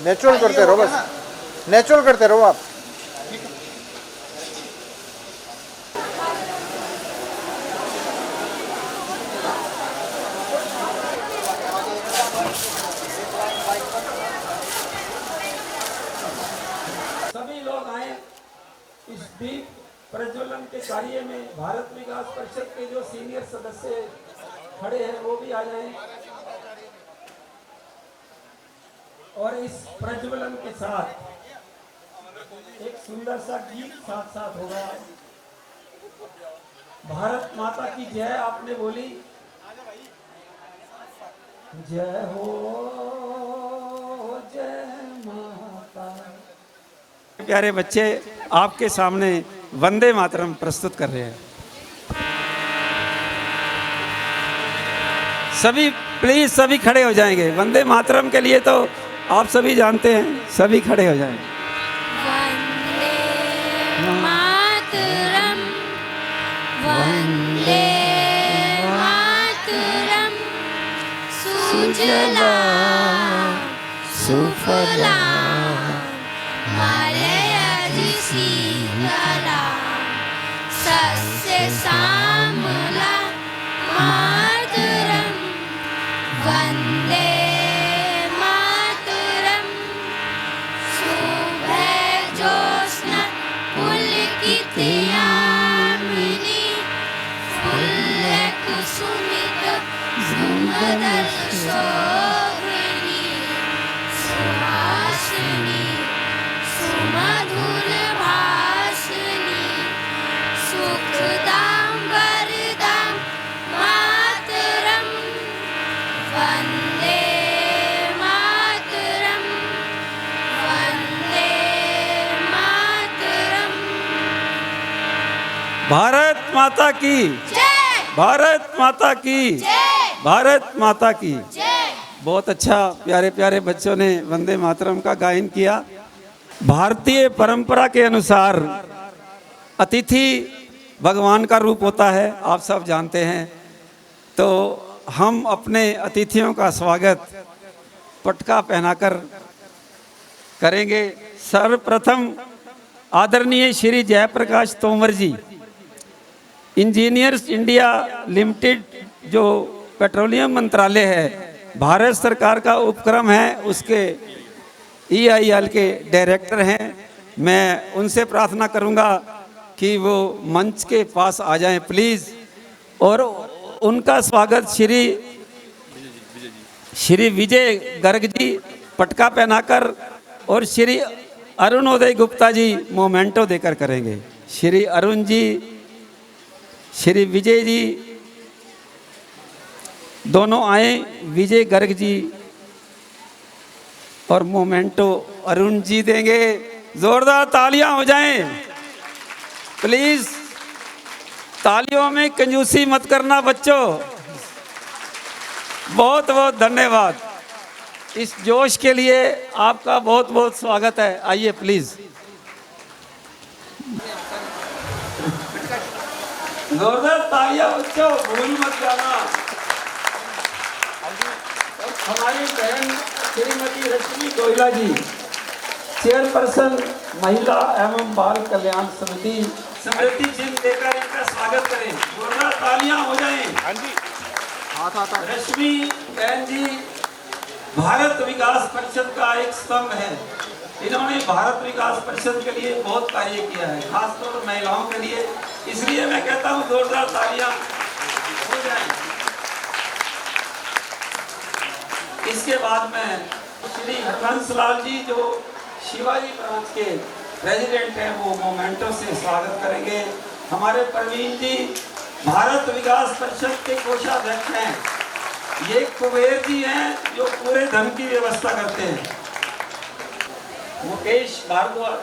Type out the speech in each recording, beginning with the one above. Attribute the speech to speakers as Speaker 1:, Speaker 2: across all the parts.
Speaker 1: Natural करते रहो, बस नेचुरल करते रहो आप।
Speaker 2: सभी लोग आए इस दीप प्रज्वलन के कार्य में। भारत विकास परिषद के जो सीनियर सदस्य खड़े हैं वो भी आ जाएं और इस प्रज्वलन के साथ एक सुंदर सा गीत साथ साथ होगा। भारत माता की जय आपने बोली, जय हो जय माता। प्यारे बच्चे आपके सामने वंदे मातरम प्रस्तुत कर रहे हैं। सभी प्लीज सभी खड़े हो जाएंगे। वंदे मातरम के लिए तो आप सभी जानते हैं, सभी खड़े हो जाएंगे।
Speaker 3: वंदे मातरम, वंदे मातरम, सुजला सुफला मलयजि शीतला सस्य श्यामला मातरम, वंदे मातरम, शुभज्योत्स्ना पुलकितयामिनी फुल्लकुसुमित सुमदल शोभिनी सुहासिनी सुमधुर भाषिणी सुखदां वरदां मातरम, वंदे मातरम, वंदे मातरम।
Speaker 2: भारत माता की
Speaker 3: जय,
Speaker 2: भारत माता की
Speaker 3: जय,
Speaker 2: भारत माता की
Speaker 3: जय।
Speaker 2: बहुत अच्छा प्यारे प्यारे बच्चों ने वंदे मातरम का गायन किया। भारतीय परंपरा के अनुसार अतिथि भगवान का रूप होता है, आप सब जानते हैं। तो हम अपने अतिथियों का स्वागत पटका पहनाकर करेंगे। सर्वप्रथम आदरणीय श्री जयप्रकाश तोमर जी, इंजीनियर्स इंडिया लिमिटेड जो पेट्रोलियम मंत्रालय है, भारत सरकार का उपक्रम है, उसके EIL के डायरेक्टर हैं। मैं उनसे प्रार्थना करूंगा कि वो मंच के पास आ जाएं प्लीज़, और उनका स्वागत श्री विजय गर्ग जी पटका पहनाकर और श्री अरुणोदय गुप्ता जी मोमेंटो देकर करेंगे। श्री अरुण जी, श्री विजय जी दोनों आए, विजय गर्ग जी और मोमेंटो अरुण जी देंगे। जोरदार तालियां हो जाएं प्लीज। तालियों में कंजूसी मत करना बच्चों। बहुत बहुत धन्यवाद। इस जोश के लिए आपका बहुत बहुत स्वागत है। आइए प्लीज। जोरदार तालियां बच्चों, भूल मत जाना। हमारी बहन श्रीमती रश्मि गोयला जी, चेयरपर्सन महिला एवं बाल कल्याण समिति, स्मृति चिन्ह देकर इनका स्वागत करें। जोरदार तालियां हो जाएं। रश्मि बहन जी भारत विकास परिषद का एक स्तंभ है। इन्होंने भारत विकास परिषद के लिए बहुत कार्य किया है, खासतौर महिलाओं के लिए। इसलिए मैं कहता हूँ जोरदार तालियां हो जाएं। इसके बाद में श्री हरबंसलाल जी जो शिवाजी ब्रांच के प्रेसिडेंट हैं, वो मोमेंटो से स्वागत करेंगे। हमारे प्रवीण जी भारत विकास परिषद के कोषाध्यक्ष हैं। ये कुबेर जी हैं जो पूरे धन की व्यवस्था करते हैं। मुकेश भारद्वाज।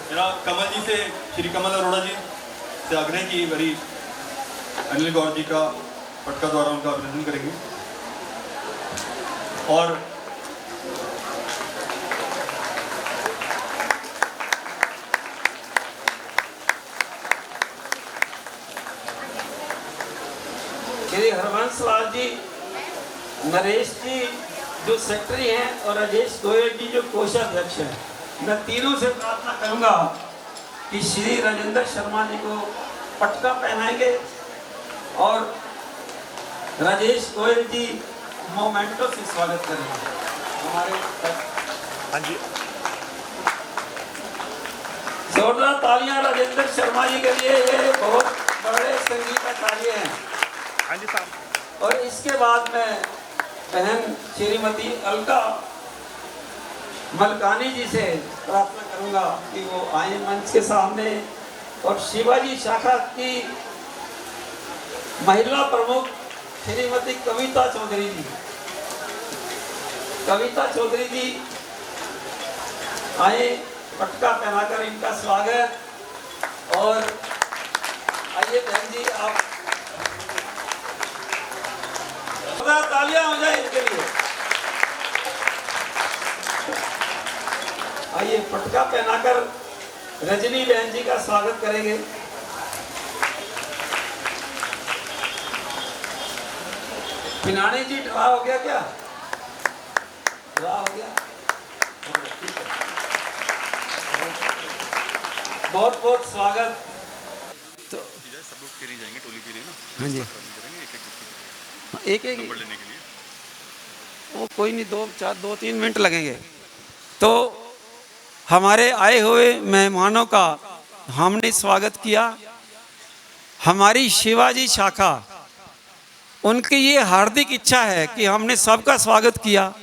Speaker 4: मेरा कमल जी से, श्री कमल अरोड़ा जी से आग्रह की बड़ी अनिल गौर जी का पटका द्वारा उनका अभिनंदन करेंगे। और
Speaker 2: हरबंसलाल जी, नरेश जी जो सेक्रेटरी हैं और राजेश गोयल जी जो कोषाध्यक्ष हैं, मैं तीनों से प्रार्थना करूंगा कि श्री राजेंद्र शर्मा जी को पटका पहनाएंगे और राजेश गोयल जी मोमेंटो से स्वागत करेंगे हमारे।
Speaker 1: हाँ जी,
Speaker 2: जोरदार तालियां राजेंद्र शर्मा जी के लिए, ये बहुत बड़े संगीतकार हैं।
Speaker 1: हाँ जी साहब।
Speaker 2: और इसके बाद में बहन श्रीमती अलका मलकानी जी से प्रार्थना करूंगा कि वो आए मंच के सामने, और शिवाजी शाखा की महिला प्रमुख श्रीमती कविता चौधरी जी, कविता चौधरी जी आए, पटका पहनाकर इनका स्वागत। और आइए बहन जी, आप तालियां हो जाए इनके लिए। आइए पटका पहनाकर रजनी बहन जी का स्वागत करेंगे। पिनानी जी ड्रा हो गया क्या? ड्रा हो गया, ठीक है। बहुत बहुत स्वागत। तो
Speaker 4: सब लोग के लिए जाएंगे टोली के लिए ना।
Speaker 2: हाँ जी, एक एक
Speaker 4: नंबर लेने के लिए।
Speaker 2: वो कोई नहीं, 2-3 मिनट लगेंगे। तो हमारे आए हुए मेहमानों का हमने स्वागत किया। हमारी शिवाजी शाखा, उनकी ये हार्दिक इच्छा है कि हमने सबका स्वागत किया,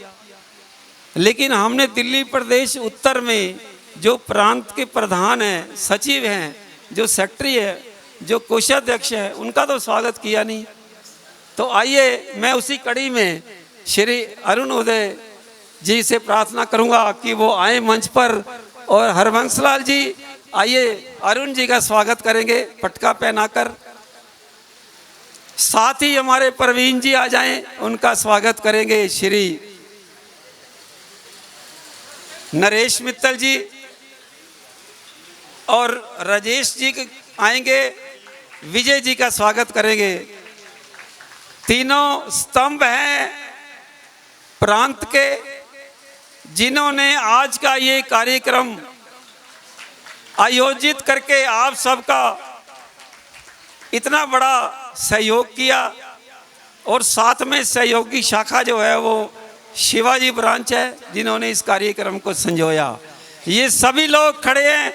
Speaker 2: लेकिन हमने दिल्ली प्रदेश उत्तर में जो प्रांत के प्रधान हैं, सचिव हैं, जो सेक्रेटरी है, जो कोषाध्यक्ष है, उनका तो स्वागत किया नहीं। तो आइए मैं उसी कड़ी में श्री अरुण उदय जी से प्रार्थना करूंगा कि वो आए मंच पर, और हरबंसलाल जी आइए अरुण जी का स्वागत करेंगे पटका पहनाकर। साथ ही हमारे प्रवीण जी आ जाएं, उनका स्वागत करेंगे श्री नरेश मित्तल जी, और राजेश जी आएंगे, विजय जी का स्वागत करेंगे। तीनों स्तंभ हैं प्रांत के, जिन्होंने आज का ये कार्यक्रम आयोजित करके आप सबका इतना बड़ा सहयोग किया। और साथ में सहयोगी शाखा जो है वो शिवाजी ब्रांच है, जिन्होंने इस कार्यक्रम को संजोया। ये सभी लोग खड़े हैं,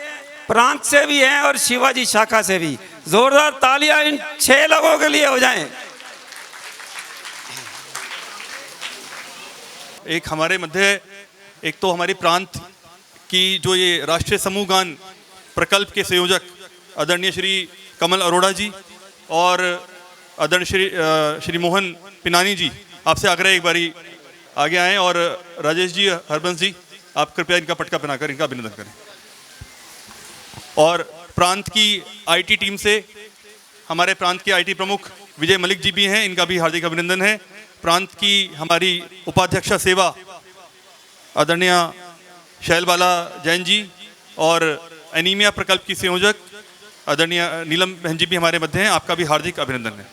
Speaker 2: प्रांत से भी हैं और शिवाजी शाखा से भी। जोरदार तालियां इन 6 लोगों के लिए हो जाएं।
Speaker 4: एक हमारे मध्य, एक तो हमारी प्रांत की जो ये राष्ट्रीय समूह गान प्रकल्प के संयोजक आदरणीय श्री कमल अरोड़ा जी और आदरणीय श्री मोहन पिनानी जी, आपसे आग्रह एक बारी आगे आएँ, और राजेश जी, हरबंस जी, आप कृपया इनका पटका पहनाकर इनका अभिनंदन करें। और प्रांत की आईटी टीम से हमारे प्रांत के आईटी प्रमुख विजय मलिक जी भी हैं, इनका भी हार्दिक अभिनंदन है। प्रांत की हमारी उपाध्यक्षा सेवा आदरणीय शैलबाला जैन जी, और एनीमिया प्रकल्प की संयोजक आदरणीय नीलम बहन जी भी हमारे मध्य हैं, आपका भी हार्दिक अभिनंदन है।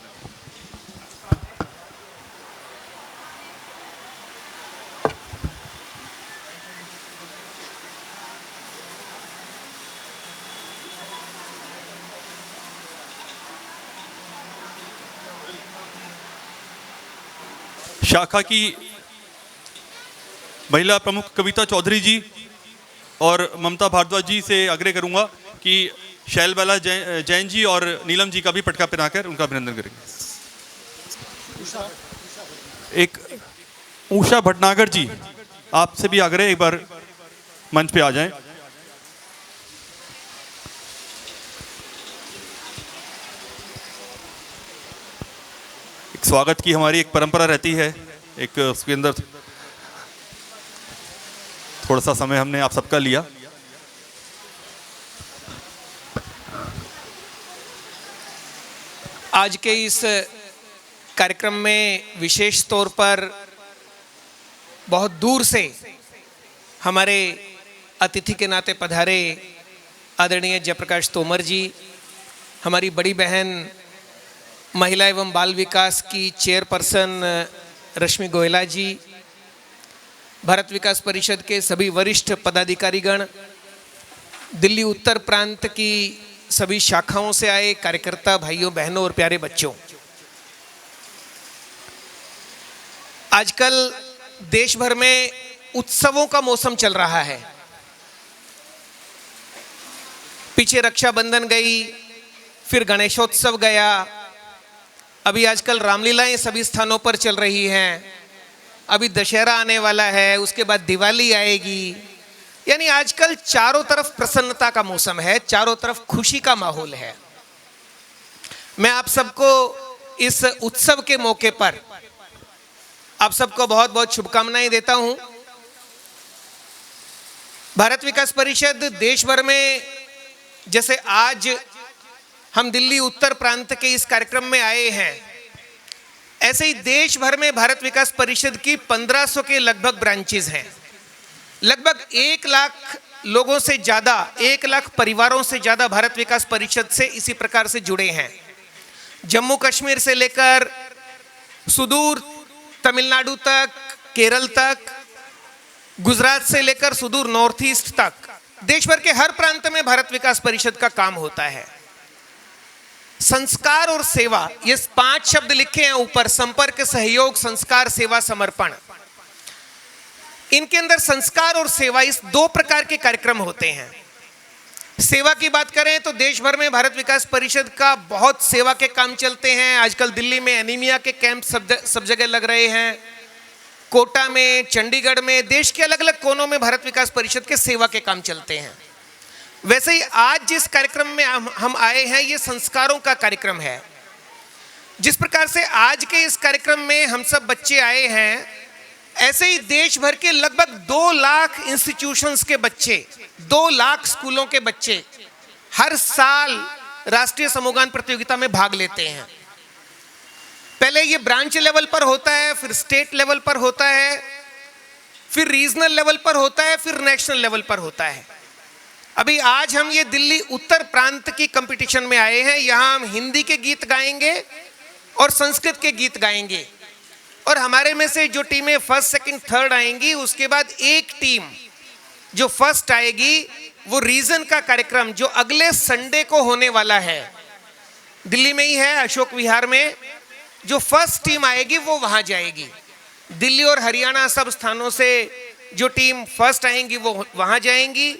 Speaker 4: शाखा की महिला प्रमुख कविता चौधरी जी और ममता भारद्वाज जी से आग्रह करूंगा कि शैलबाला जैन जी और नीलम जी का भी पटका पहनाकर उनका अभिनंदन करेंगे। एक उषा भटनागर जी, आपसे भी आग्रह एक बार मंच पे आ जाएं। एक स्वागत की हमारी एक परंपरा रहती है, एक उसके अंदर थोड़ा सा समय हमने आप सबका लिया।
Speaker 5: आज के इस कार्यक्रम में विशेष तौर पर बहुत दूर से हमारे अतिथि के नाते पधारे आदरणीय जयप्रकाश तोमर जी, हमारी बड़ी बहन महिला एवं बाल विकास की चेयरपर्सन रश्मि गोयला जी, भारत विकास परिषद के सभी वरिष्ठ पदाधिकारीगण, दिल्ली उत्तर प्रांत की सभी शाखाओं से आए कार्यकर्ता भाइयों बहनों और प्यारे बच्चों, आजकल देश भर में उत्सवों का मौसम चल रहा है। पीछे रक्षाबंधन गई, फिर गणेशोत्सव गया, अभी आजकल रामलीलाएं सभी स्थानों पर चल रही हैं, अभी दशहरा आने वाला है, उसके बाद दिवाली आएगी। यानी आजकल चारों तरफ प्रसन्नता का मौसम है, चारों तरफ खुशी का माहौल है। मैं आप सबको इस उत्सव के मौके पर आप सबको बहुत बहुत शुभकामनाएं देता हूं। भारत विकास परिषद देश भर में, जैसे आज हम दिल्ली उत्तर प्रांत के इस कार्यक्रम में आए हैं, ऐसे ही देश भर में भारत विकास परिषद की 1500 के लगभग ब्रांचेज हैं। लगभग 1 लाख लोगों से ज्यादा, 1 लाख परिवारों से ज्यादा भारत विकास परिषद से इसी प्रकार से जुड़े हैं। जम्मू कश्मीर से लेकर सुदूर तमिलनाडु तक, केरल तक, गुजरात से लेकर सुदूर नॉर्थ ईस्ट तक, देश भर के हर प्रांत में भारत विकास परिषद का काम होता है। संस्कार और सेवा, ये 5 शब्द लिखे हैं ऊपर, संपर्क, सहयोग, संस्कार, सेवा, समर्पण। इनके अंदर संस्कार और सेवा, इस 2 प्रकार के कार्यक्रम होते हैं। सेवा की बात करें तो देश भर में भारत विकास परिषद का बहुत सेवा के काम चलते हैं। आजकल दिल्ली में एनीमिया के कैंप सब जगह लग रहे हैं, कोटा में, चंडीगढ़ में, देश के अलग अलग कोनों में भारत विकास परिषद के सेवा के काम चलते हैं। वैसे ही आज जिस कार्यक्रम में हम आए हैं, ये संस्कारों का कार्यक्रम है। जिस प्रकार से आज के इस कार्यक्रम में हम सब बच्चे आए हैं, ऐसे ही देश भर के लगभग 2 लाख इंस्टीट्यूशंस के बच्चे, 2 लाख स्कूलों के बच्चे हर साल राष्ट्रीय समूहगान प्रतियोगिता में भाग लेते हैं। पहले ये ब्रांच लेवल पर होता है, फिर स्टेट लेवल पर होता है, फिर रीजनल लेवल पर होता है, फिर नेशनल लेवल पर होता है। अभी आज हम ये दिल्ली उत्तर प्रांत की कंपटीशन में आए हैं। यहाँ हम हिंदी के गीत गाएंगे और संस्कृत के गीत गाएंगे, और हमारे में से जो टीमें फर्स्ट, सेकंड, थर्ड आएंगी, उसके बाद एक टीम जो फर्स्ट आएगी वो रीजन का कार्यक्रम जो अगले संडे को होने वाला है, दिल्ली में ही है, अशोक विहार में, जो फर्स्ट टीम आएगी वो वहां जाएगी। दिल्ली और हरियाणा सब स्थानों से जो टीम फर्स्ट आएंगी वो वहां जाएंगी।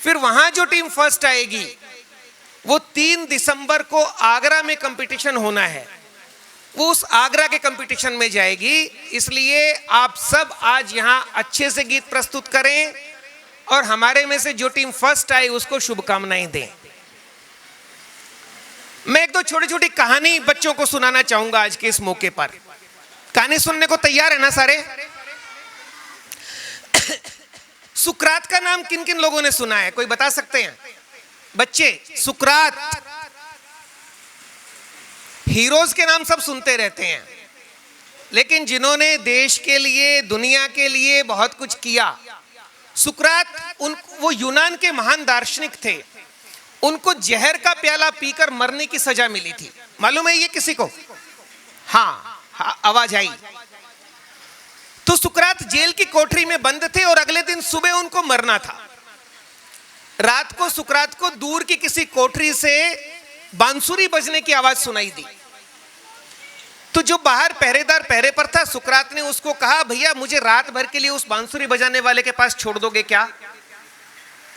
Speaker 5: फिर वहां जो टीम फर्स्ट आएगी वो 3 दिसंबर को आगरा में कंपटीशन होना है, वो उस आगरा के कंपटीशन में जाएगी। इसलिए आप सब आज यहां अच्छे से गीत प्रस्तुत करें और हमारे में से जो टीम फर्स्ट आई उसको शुभकामनाएं दें। मैं एक 2 छोटी छोटी कहानी बच्चों को सुनाना चाहूंगा आज के इस मौके पर। कहानी सुनने को तैयार है ना सारे? सुकरात का नाम किन किन लोगों ने सुना है, कोई बता सकते हैं? बच्चे, सुकरात। हीरोज के नाम सब सुनते रहते हैं, लेकिन जिन्होंने देश के लिए, दुनिया के लिए बहुत कुछ किया, सुकरात वो यूनान के महान दार्शनिक थे। उनको जहर का प्याला पीकर मरने की सजा मिली थी। मालूम है ये किसी को? हाँ, आवाज आई। तो सुकरात जेल की कोठरी में बंद थे और अगले दिन सुबह उनको मरना था। रात को सुकरात को दूर की किसी कोठरी से बांसुरी बजने की आवाज सुनाई दी। तो जो बाहर पहरेदार पहरे पर था, सुकरात ने उसको कहा, भैया मुझे रात भर के लिए उस बांसुरी बजाने वाले के पास छोड़ दोगे क्या?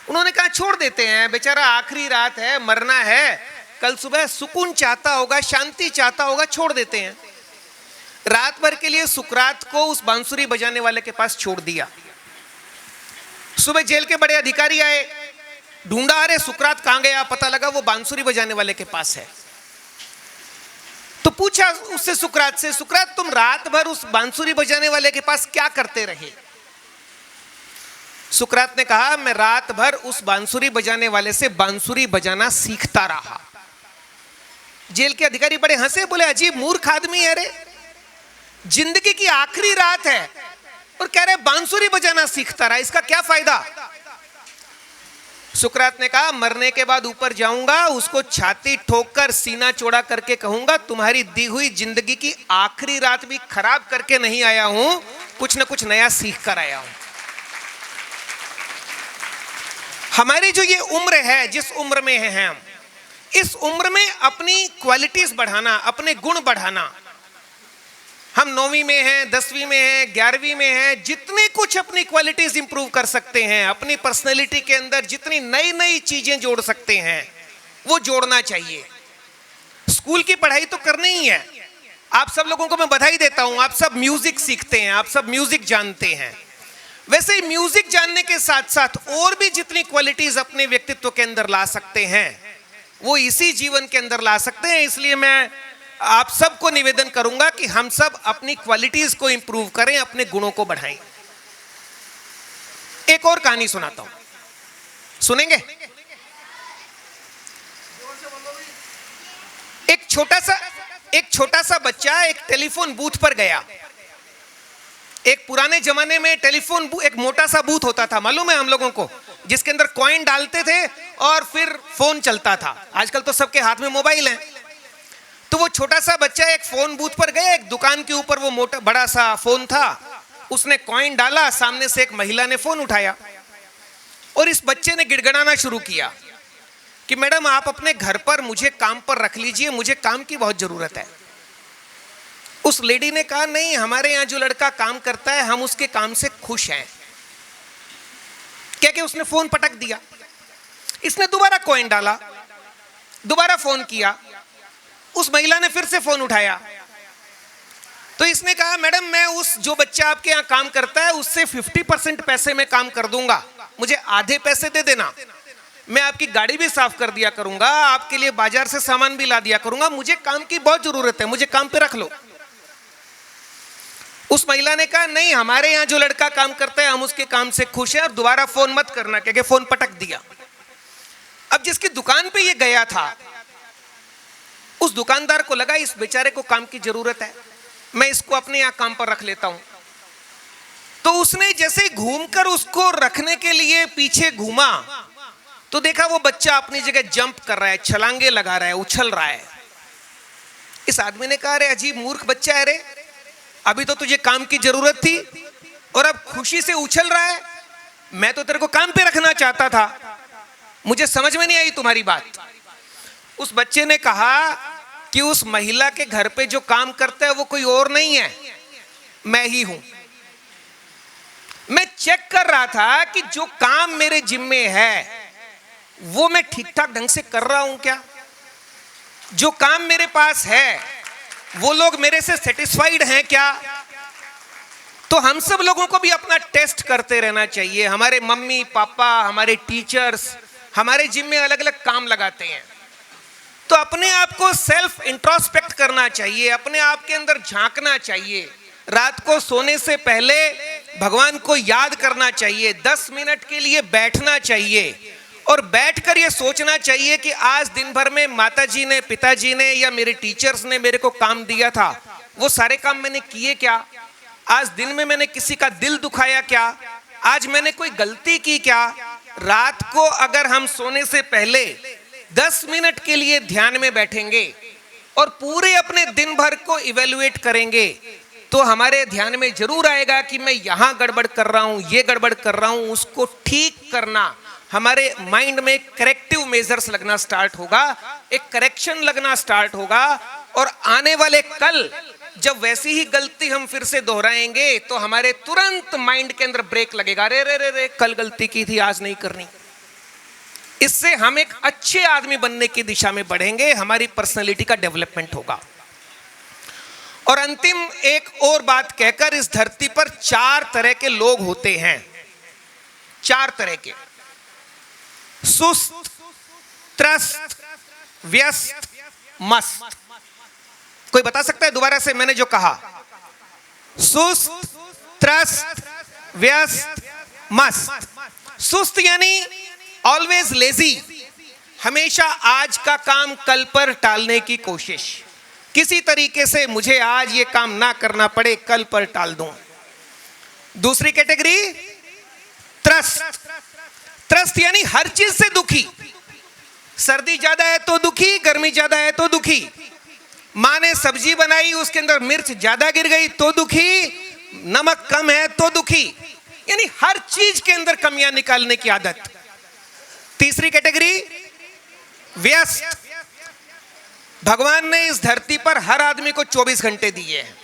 Speaker 5: उन्होंने कहा छोड़ देते हैं, बेचारा आखिरी रात है, मरना है, कल सुबह सुकून चाहता होगा, शांति चाहता होगा, छोड़ देते हैं। रात भर के लिए सुकरात को उस बांसुरी बजाने वाले के पास छोड़ दिया। सुबह जेल के बड़े अधिकारी आए, ढूंढा, अरे सुकरात कहां गया? पता लगा वो बांसुरी बजाने वाले के पास है। तो पूछा उससे सुकरात से, सुकरात तुम रात भर उस बांसुरी बजाने वाले के पास क्या करते रहे? सुकरात ने कहा, मैं रात भर उस बांसुरी बजाने वाले से बांसुरी बजाना सीखता रहा। जेल के अधिकारी बड़े हंसे, बोले अजीब मूर्ख आदमी है रे, जिंदगी की आखिरी रात है और कह रहे बांसुरी बजाना सीखता रहा, इसका क्या फायदा? सुकरात ने कहा मरने के बाद ऊपर जाऊंगा, उसको छाती ठोककर सीना चौड़ा करके कहूंगा तुम्हारी दी हुई जिंदगी की आखिरी रात भी खराब करके नहीं आया हूं, कुछ ना कुछ नया सीख कर आया हूं। हमारी जो ये उम्र है, जिस उम्र में हैं हम, इस उम्र में अपनी क्वालिटीज बढ़ाना, अपने गुण बढ़ाना। हम 9वीं में हैं, 10वीं में हैं, 11वीं में हैं, जितनी कुछ अपनी क्वालिटीज इंप्रूव कर सकते हैं, अपनी पर्सनैलिटी के अंदर जितनी नई नई चीजें जोड़ सकते हैं वो जोड़ना चाहिए। स्कूल की पढ़ाई तो करनी ही है। आप सब लोगों को मैं बधाई देता हूं, आप सब म्यूजिक सीखते हैं, आप सब म्यूजिक जानते हैं। वैसे ही म्यूजिक जानने के साथ साथ और भी जितनी क्वालिटीज अपने व्यक्तित्व के अंदर ला सकते हैं वो इसी जीवन के अंदर ला सकते हैं। इसलिए मैं आप सबको निवेदन करूंगा कि हम सब अपनी क्वालिटीज को इंप्रूव करें, अपने गुणों को बढ़ाएं। एक और कहानी सुनाता हूं, सुनेंगे? एक छोटा सा बच्चा एक टेलीफोन बूथ पर गया। एक पुराने जमाने में टेलीफोन एक मोटा सा बूथ होता था, मालूम है हम लोगों को, जिसके अंदर कॉइन डालते थे और फिर फोन चलता था। आजकल तो सबके हाथ में मोबाइल है। तो वो छोटा सा बच्चा एक फोन बूथ पर गया, एक दुकान के ऊपर वो मोटा बड़ा सा फोन था, उसने कॉइन डाला, सामने से एक महिला ने फोन उठाया और इस बच्चे ने गिड़गिड़ाना शुरू किया कि मैडम आप अपने घर पर मुझे काम पर रख लीजिए, मुझे काम की बहुत जरूरत है। उस लेडी ने कहा नहीं, हमारे यहां जो लड़का काम करता है हम उसके काम से खुश हैं। क्या कि उसने फोन पटक दिया। इसने दोबारा कॉइन डाला, दोबारा फोन किया, उस महिला ने फिर से फोन उठाया। तो इसने कहा मैडम मैं उस जो बच्चा आपके यहाँ काम करता है उससे 50% पैसे में काम कर दूंगा, मुझे आधे पैसे दे देना, मैं आपकी गाड़ी भी साफ कर दिया करूंगा, आपके लिए बाजार से सामान भी ला दिया करूंगा, मुझे काम की बहुत जरूरत है, मुझे काम पे रख लो। उस महिला ने कहा नहीं, हमारे यहाँ जो लड़का काम करता है हम उसके काम से खुश हैं और दोबारा फोन मत करना, क्योंकि फोन पटक दिया। अब जिसकी दुकान पे ये गया था उस दुकानदार को लगा इस बेचारे को काम की जरूरत है, मैं इसको अपने यहाँ काम पर रख लेता हूं। तो उसने जैसे ही घूमकर उसको रखने के लिए पीछे घूमा तो देखा वो बच्चा अपनी जगह जंप कर रहा है, छलांगे लगा रहा है, उछल रहा है। इस आदमी ने कहा अरे अजीब मूर्ख बच्चा है रे, अभी तो तुझे काम की जरूरत थी और अब खुशी से उछल रहा है, मैं तो तेरे को काम पे रखना चाहता था, मुझे समझ में नहीं आई तुम्हारी बात। उस बच्चे ने कहा कि उस महिला के घर पे जो काम करता है वो कोई और नहीं है, मैं ही हूं। मैं चेक कर रहा था कि जो काम मेरे जिम्मे है वो मैं ठीक ठाक ढंग से कर रहा हूं क्या, जो काम मेरे पास है वो लोग मेरे से सेटिस्फाइड हैं क्या। तो हम सब लोगों को भी अपना टेस्ट करते रहना चाहिए। हमारे मम्मी पापा, हमारे टीचर्स हमारे जिम्मे अलग अलग काम लगाते हैं, तो अपने आप को सेल्फ इंट्रोस्पेक्ट करना चाहिए, अपने आप के अंदर झांकना चाहिए। रात को सोने से पहले भगवान को याद करना चाहिए, 10 मिनट के लिए बैठना चाहिए और बैठकर ये सोचना चाहिए कि आज दिन भर में माताजी ने, पिताजी ने या मेरे टीचर्स ने मेरे को काम दिया था, वो सारे काम मैंने किए क्या, आज दिन में मैंने किसी का दिल दुखाया क्या, आज मैंने कोई गलती की क्या। रात को अगर हम सोने से पहले 10 मिनट के लिए ध्यान में बैठेंगे और पूरे अपने दिन भर को इवेल्युएट करेंगे तो हमारे ध्यान में जरूर आएगा कि मैं यहां गड़बड़ कर रहा हूं, ये गड़बड़ कर रहा हूं, उसको ठीक करना। हमारे माइंड में करेक्टिव मेजर्स लगना स्टार्ट होगा, एक करेक्शन लगना स्टार्ट होगा और आने वाले कल जब वैसी ही गलती हम फिर से दोहराएंगे तो हमारे तुरंत माइंड के अंदर ब्रेक लगेगा, रे रे रे रे कल गलती की थी, आज नहीं करनी। इससे हम एक अच्छे आदमी बनने की दिशा में बढ़ेंगे, हमारी पर्सनालिटी का डेवलपमेंट होगा। और अंतिम एक और बात कहकर, इस धरती पर 4 तरह के लोग होते हैं, 4 तरह के, सुस्त, त्रस्त, व्यस्त, मस्त। कोई बता सकता है दोबारा से मैंने जो कहा? सुस्त, त्रस्त, व्यस्त, मस्त। सुस्त यानी ऑलवेज लेजी, हमेशा आज का काम कल पर टालने की कोशिश, किसी तरीके से मुझे आज ये काम ना करना पड़े, कल पर टाल दूं। दूसरी कैटेगरी त्रस्त। त्रस्त यानी हर चीज से दुखी। सर्दी ज्यादा है तो दुखी, गर्मी ज्यादा है तो दुखी। माँ ने सब्जी बनाई, उसके अंदर मिर्च ज्यादा गिर गई तो दुखी, नमक कम है तो दुखी। यानी हर चीज के अंदर कमियां निकालने की आदत। तीसरी कैटेगरी व्यस्त। भगवान ने इस धरती पर हर आदमी को 24 घंटे दिए हैं,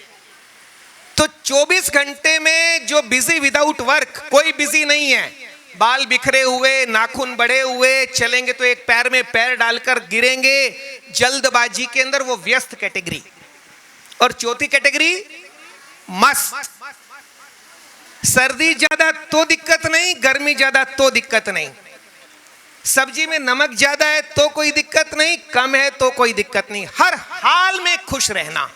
Speaker 5: तो 24 घंटे में जो बिजी विदाउट वर्क, कोई बिजी नहीं है, बाल बिखरे हुए, नाखून बड़े हुए, चलेंगे तो एक पैर में पैर डालकर गिरेंगे, जल्दबाजी के अंदर, वो व्यस्त कैटेगरी। और चौथी कैटेगरी मस्त। सर्दी ज्यादा तो दिक्कत नहीं, गर्मी ज्यादा तो दिक्कत नहीं, सब्जी में नमक ज्यादा है तो कोई दिक्कत नहीं, कम है तो कोई दिक्कत नहीं, हर हाल में खुश रहना।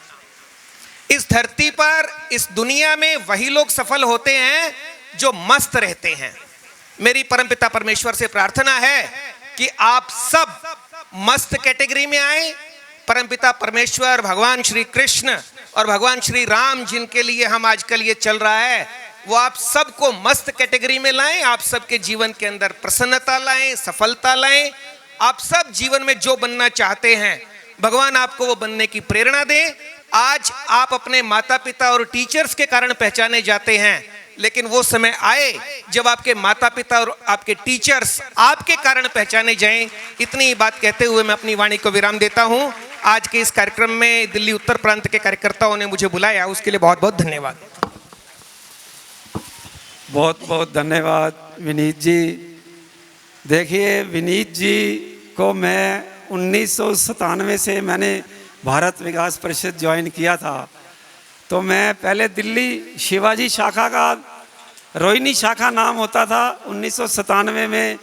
Speaker 5: इस धरती पर, इस दुनिया में वही लोग सफल होते हैं जो मस्त रहते हैं। मेरी परमपिता परमेश्वर से प्रार्थना है कि आप सब मस्त कैटेगरी में आए। परमपिता परमेश्वर, भगवान श्री कृष्ण और भगवान श्री राम, जिनके लिए हम आजकल ये चल रहा है, वो आप सबको मस्त कैटेगरी में लाएं। आप सबके जीवन के अंदर प्रसन्नता लाएं, सफलता लाएं। आप सब जीवन में जो बनना चाहते हैं, भगवान आपको वो बनने की प्रेरणा दें। आज आप अपने माता पिता और टीचर्स के कारण पहचाने जाते हैं, लेकिन वो समय आए जब आपके माता पिता और आपके टीचर्स आपके कारण पहचाने जाएं। इतनी बात कहते हुए मैं अपनी वाणी को विराम देता हूं। आज के इस कार्यक्रम में दिल्ली उत्तर प्रांत के कार्यकर्ताओं ने मुझे बुलाया, उसके लिए बहुत बहुत धन्यवाद।
Speaker 2: बहुत बहुत धन्यवाद विनीत जी। देखिए, विनीत जी को मैं 1997 से मैंने भारत विकास परिषद ज्वाइन किया था। तो मैं पहले दिल्ली शिवाजी शाखा का, रोहिणी शाखा नाम होता था 1997 में,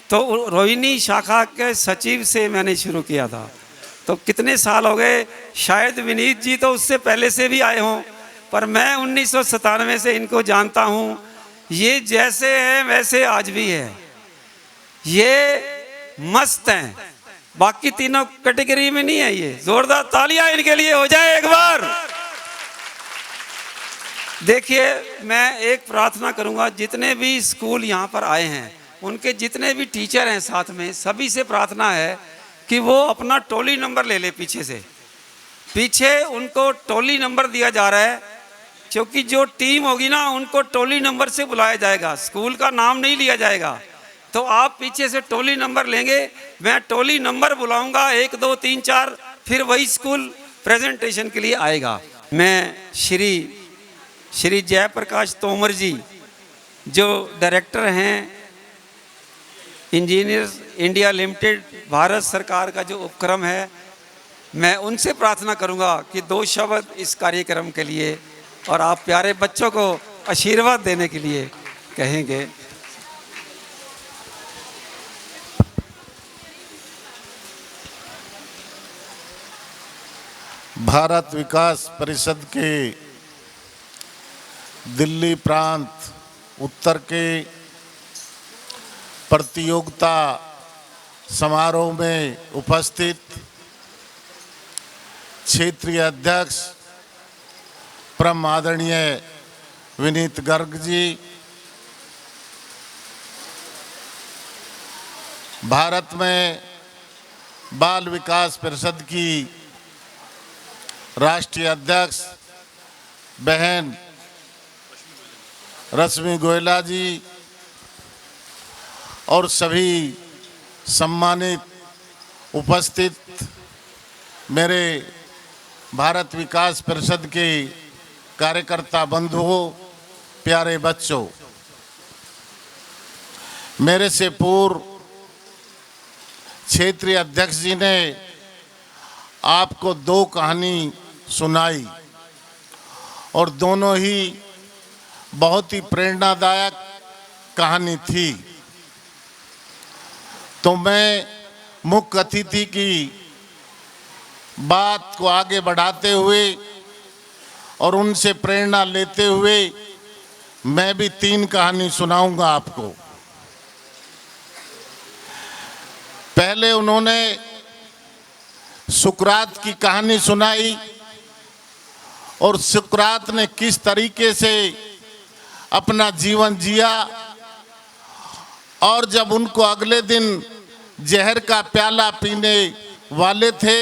Speaker 2: तो रोहिणी शाखा के सचिव से मैंने शुरू किया था। तो कितने साल हो गए, शायद विनीत जी तो उससे पहले से भी आए हों, पर मैं 1997 से इनको जानता हूँ। ये जैसे हैं वैसे आज भी है, ये मस्त हैं, बाकी तीनों कैटेगरी में नहीं है। ये जोरदार तालियां इनके लिए हो जाए एक बार। देखिए, मैं एक प्रार्थना करूंगा, जितने भी स्कूल यहाँ पर आए हैं, उनके जितने भी टीचर हैं साथ में, सभी से प्रार्थना है कि वो अपना टोली नंबर ले ले। पीछे उनको टोली नंबर दिया जा रहा है, क्योंकि जो टीम होगी ना, उनको टोली नंबर से बुलाया जाएगा, स्कूल का नाम नहीं लिया जाएगा। तो आप पीछे से टोली नंबर लेंगे, मैं टोली नंबर बुलाऊंगा, 1 2 3 4, फिर वही स्कूल प्रेजेंटेशन के लिए आएगा। मैं श्री जयप्रकाश तोमर जी, जो डायरेक्टर हैं इंजीनियर्स इंडिया लिमिटेड, भारत सरकार का जो उपक्रम है, मैं उनसे प्रार्थना करूंगा कि 2 शब्द इस कार्यक्रम के लिए और आप प्यारे बच्चों को आशीर्वाद देने के लिए कहेंगे।
Speaker 6: भारत विकास परिषद के दिल्ली प्रांत उत्तर के प्रतियोगिता समारोह में उपस्थित क्षेत्रीय अध्यक्ष परम आदरणीय विनीत गर्ग जी, भारत में बाल विकास परिषद की राष्ट्रीय अध्यक्ष बहन रश्मि गोयला जी और सभी सम्मानित उपस्थित मेरे भारत विकास परिषद के कार्यकर्ता बंधुओं, प्यारे बच्चों, मेरे से पूर्व क्षेत्रीय अध्यक्ष जी ने आपको 2 कहानी सुनाई और दोनों ही बहुत ही प्रेरणादायक कहानी थी। तो मैं मुख्य अतिथि की बात को आगे बढ़ाते हुए और उनसे प्रेरणा लेते हुए मैं भी 3 कहानी सुनाऊंगा आपको। पहले उन्होंने सुकरात की कहानी सुनाई और सुकरात ने किस तरीके से अपना जीवन जिया और जब उनको अगले दिन जहर का प्याला पीने वाले थे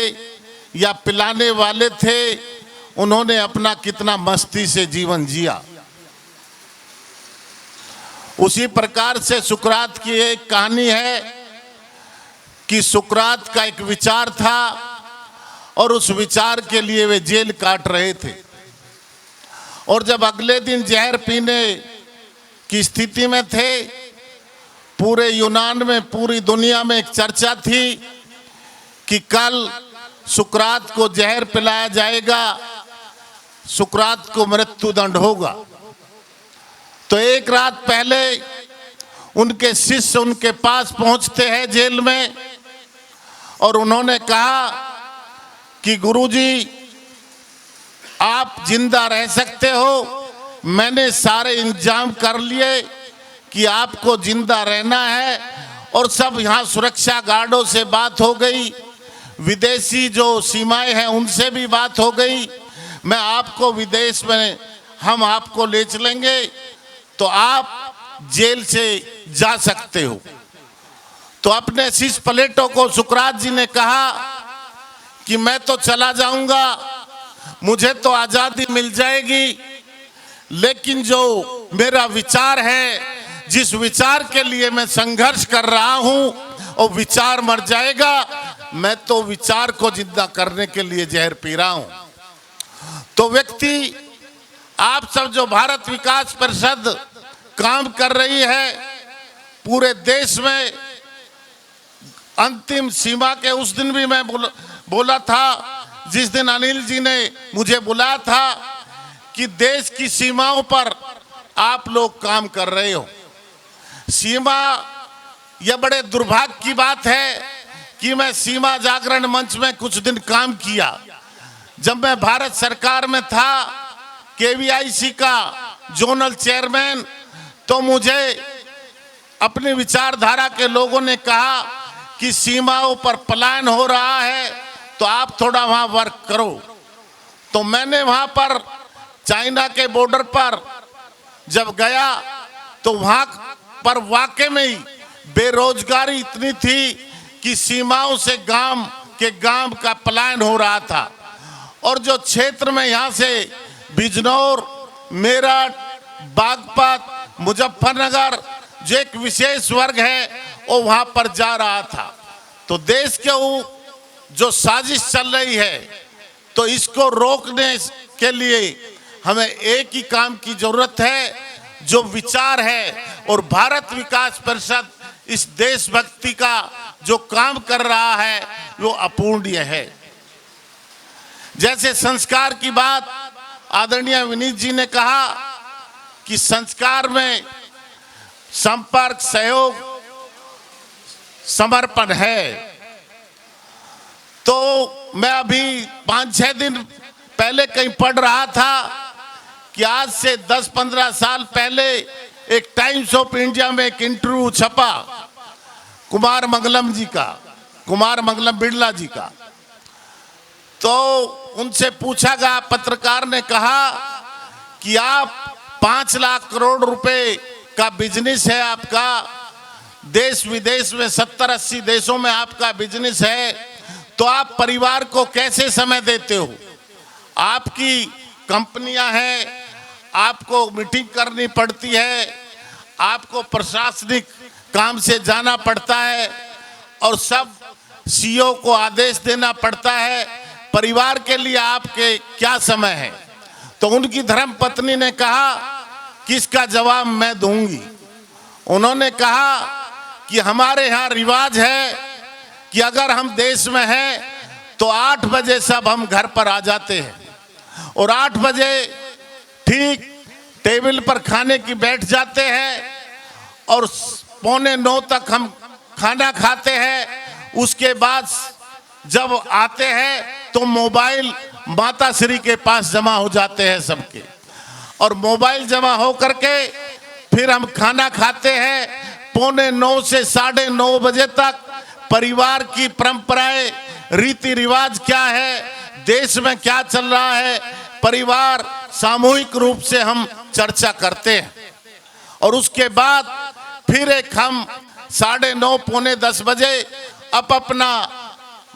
Speaker 6: या पिलाने वाले थे, उन्होंने अपना कितना मस्ती से जीवन जिया। उसी प्रकार से सुकरात की एक कहानी है कि सुकरात का एक विचार था और उस विचार के लिए वे जेल काट रहे थे। और जब अगले दिन जहर पीने की स्थिति में थे, पूरे यूनान में, पूरी दुनिया में एक चर्चा थी कि कल सुकरात को जहर पिलाया जाएगा, सुकरात को मृत्युदंड होगा। तो एक रात पहले उनके शिष्य उनके पास पहुंचते हैं जेल में और उन्होंने कहा कि गुरुजी, आप जिंदा रह सकते हो, मैंने सारे इंतजाम कर लिए कि आपको जिंदा रहना है। और सब यहाँ सुरक्षा गार्डों से बात हो गई, विदेशी जो सीमाएं हैं उनसे भी बात हो गई, मैं आपको विदेश में हम आपको ले चलेंगे, तो आप जेल से जा सकते हो। तो अपने शिष्य प्लेटो को सुकरात जी ने कहा कि मैं तो चला जाऊंगा, मुझे तो आजादी मिल जाएगी, लेकिन जो मेरा विचार है, जिस विचार के लिए मैं संघर्ष कर रहा हूं, और विचार मर जाएगा, मैं तो विचार को जिंदा करने के लिए जहर पी रहा हूं। तो व्यक्ति, आप सब जो भारत विकास परिषद काम कर रही है पूरे देश में, अंतिम सीमा के उस दिन भी मैं बोला था, जिस दिन अनिल जी ने मुझे बुलाया था कि देश की सीमाओं पर आप लोग काम कर रहे हो। सीमा, यह बड़े दुर्भाग्य की बात है कि मैं सीमा जागरण मंच में कुछ दिन काम किया। जब मैं भारत सरकार में था, केवीआईसी का जोनल चेयरमैन, तो मुझे अपनी विचारधारा के लोगों ने कहा कि सीमाओं पर पलायन हो रहा है, तो आप थोड़ा वहां वर्क करो। तो मैंने वहां पर चाइना के बॉर्डर पर जब गया, तो वहां पर वाकई में ही बेरोजगारी इतनी थी कि सीमाओं से गांव का पलायन हो रहा था। और जो क्षेत्र में यहाँ से बिजनौर, मेरठ, बागपत, मुजफ्फरनगर, जो एक विशेष वर्ग है, वो वहां पर जा रहा था। तो देश के जो साजिश चल रही है, तो इसको रोकने के लिए हमें एक ही काम की जरूरत है, जो विचार है। और भारत विकास परिषद इस देशभक्ति का जो काम कर रहा है, वो अपूर्णीय है। जैसे संस्कार की बात आदरणीय विनीत जी ने कहा कि संस्कार में संपर्क, सहयोग, समर्पण है। तो मैं अभी 5-6 दिन पहले कहीं पढ़ रहा था कि आज से 10-15 साल पहले एक टाइम्स ऑफ इंडिया में एक इंटरव्यू छपा कुमार मंगलम बिड़ला जी का। तो उनसे पूछा गया, पत्रकार ने कहा कि आप 5 लाख करोड़ रुपए का बिजनेस है आपका, देश विदेश में 70-80 देशों में आपका बिजनेस है, तो आप परिवार को कैसे समय देते हो? आपकी कंपनियां हैं, आपको मीटिंग करनी पड़ती है, आपको प्रशासनिक काम से जाना पड़ता है, और सब सीईओ को आदेश देना पड़ता है, परिवार के लिए आपके क्या समय है? तो उनकी धर्मपत्नी ने कहा कि इसका जवाब मैं दूंगी। उन्होंने कहा कि हमारे यहाँ रिवाज है कि अगर हम देश में हैं तो 8 बजे सब हम घर पर आ जाते हैं, और 8 बजे ठीक टेबल पर खाने की बैठ जाते हैं, और 8:45 तक हम खाना खाते हैं। उसके बाद जब आते हैं तो मोबाइल माता श्री के पास जमा हो जाते हैं सबके, और मोबाइल जमा हो करके फिर हम खाना खाते हैं। 8:45 से 9:30 बजे तक परिवार की परंपराएं, रीति रिवाज क्या है, देश में क्या चल रहा है, परिवार सामूहिक रूप से हम चर्चा करते हैं। और उसके बाद फिर एक हम 9:30 पौने 10 बजे अपना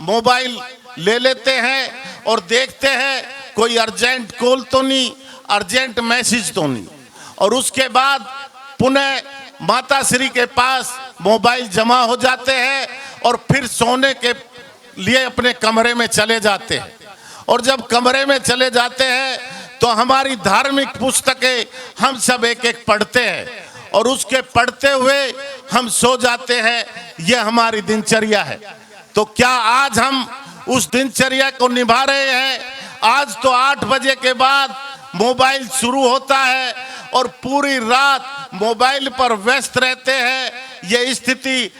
Speaker 6: मोबाइल ले लेते हैं और देखते हैं कोई अर्जेंट कॉल तो नहीं, अर्जेंट मैसेज तो नहीं, और उसके बाद पुनः माता श्री के पास मोबाइल जमा हो जाते हैं और फिर सोने के लिए अपने कमरे में चले जाते हैं। और जब कमरे में चले जाते हैं तो हमारी धार्मिक पुस्तकें हम सब एक एक पढ़ते हैं और उसके पढ़ते हुए हम सो जाते हैं। यह हमारी दिनचर्या है। तो क्या आज हम उस दिनचर्या को निभा रहे हैं? आज तो 8 बजे के बाद मोबाइल शुरू होता है और पूरी रात मोबाइल पर व्यस्त रहते हैं। ये स्थिति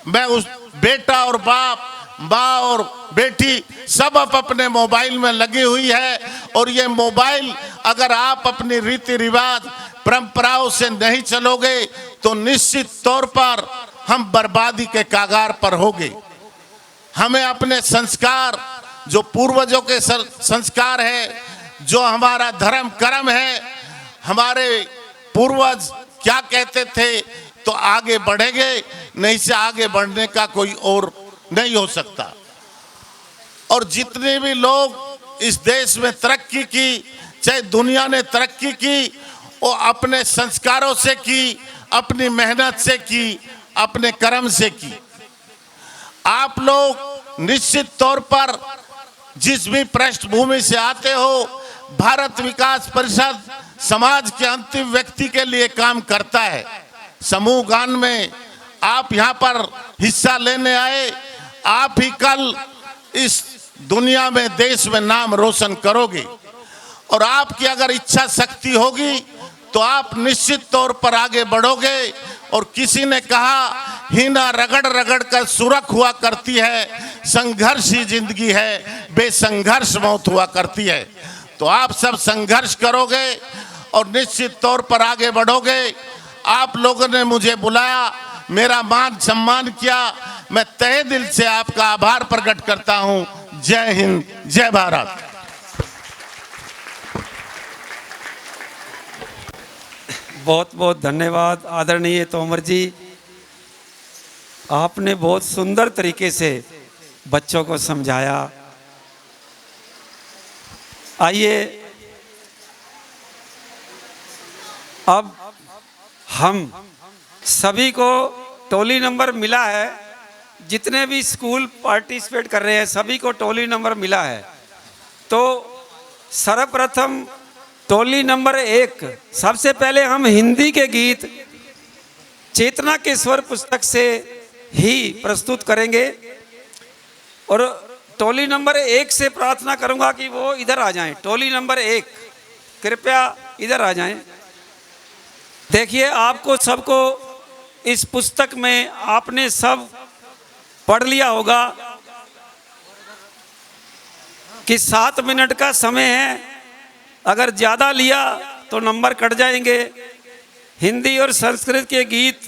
Speaker 6: मैं उस बेटा और बाप, माँ और बेटी सब अपने मोबाइल में लगी हुई है। और ये मोबाइल अगर आप अपनी रीति रिवाज परंपराओं से नहीं चलोगे तो निश्चित तौर पर हम बर्बादी के कागार पर होंगे। हमें अपने संस्कार, जो पूर्वजों के संस्कार है, जो हमारा धर्म कर्म है, हमारे पूर्वज क्या कहते थे, तो आगे बढ़ेंगे, नहीं से आगे बढ़ने का कोई और नहीं हो सकता। और जितने भी लोग इस देश में तरक्की की, चाहे दुनिया ने तरक्की की, वो अपने संस्कारों से की, अपनी मेहनत से की, अपने कर्म से की। आप लोग निश्चित तौर पर जिस भी पृष्ठभूमि से आते हो, भारत विकास परिषद समाज के अंतिम व्यक्ति के लिए काम करता है। समूह गान में आप यहाँ पर हिस्सा लेने आए, आप ही कल इस दुनिया में, देश में नाम रोशन करोगे। और आपकी अगर इच्छा शक्ति होगी तो आप निश्चित तौर पर आगे बढ़ोगे। और किसी ने कहा, हीना रगड़ रगड़ कर सुरख हुआ करती है, संघर्ष ही जिंदगी है, बेसंघर्ष मौत हुआ करती है। तो आप सब संघर्ष करोगे और निश्चित तौर पर आगे बढ़ोगे। आप लोगों ने मुझे बुलाया, मेरा मान सम्मान किया, मैं तहे दिल से आपका आभार प्रकट करता हूं। जय हिंद, जय भारत।
Speaker 2: बहुत बहुत धन्यवाद आदरणीय तोमर जी। आपने बहुत सुंदर तरीके से बच्चों को समझाया। आइए अब हम सभी को टोली नंबर मिला है, जितने भी स्कूल पार्टिसिपेट कर रहे हैं सभी को टोली नंबर मिला है। तो सर्वप्रथम टोली नंबर 1, सबसे पहले हम हिंदी के गीत चेतना के स्वर पुस्तक से ही प्रस्तुत करेंगे। और टोली नंबर 1 से प्रार्थना करूंगा कि वो इधर आ जाएं। टोली नंबर 1 कृपया इधर आ जाएं। देखिए, आपको सबको इस पुस्तक में आपने सब पढ़ लिया होगा कि 7 मिनट का समय है। अगर ज़्यादा लिया तो नंबर कट जाएंगे। हिंदी और संस्कृत के गीत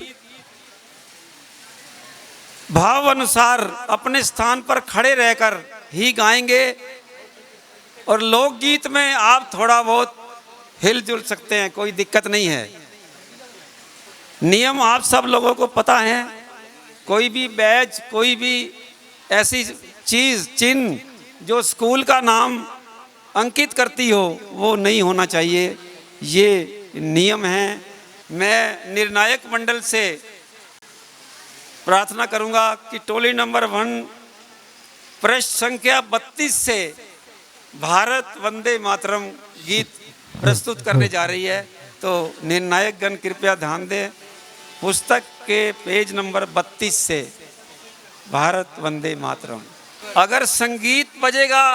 Speaker 2: भाव अनुसार अपने स्थान पर खड़े रहकर ही गाएंगे। और लोकगीत में आप थोड़ा बहुत हिलजुल सकते हैं, कोई दिक्कत नहीं है। नियम आप सब लोगों को पता है। कोई भी बैच, कोई भी ऐसी चीज़, चिन्ह जो स्कूल का नाम अंकित करती हो, वो नहीं होना चाहिए। ये नियम है। मैं निर्णायक मंडल से प्रार्थना करूंगा कि टोली नंबर 1 पृष्ठ संख्या 32 से भारत वंदे मातरम गीत प्रस्तुत करने जा रही है। तो निर्णायक गण कृपया ध्यान दें। पुस्तक के पेज नंबर 32 से भारत वंदे मातरम। अगर संगीत बजेगा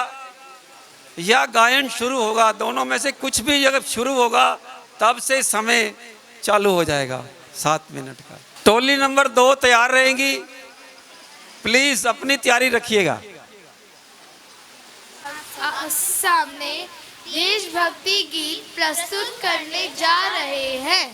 Speaker 2: या गायन शुरू होगा, दोनों में से कुछ भी जब शुरू होगा तब से समय चालू हो जाएगा 7 मिनट का। टोली नंबर 2 तैयार रहेंगी। प्लीज अपनी तैयारी रखिएगा।
Speaker 3: सामने देशभक्ति गीत प्रस्तुत करने जा रहे हैं।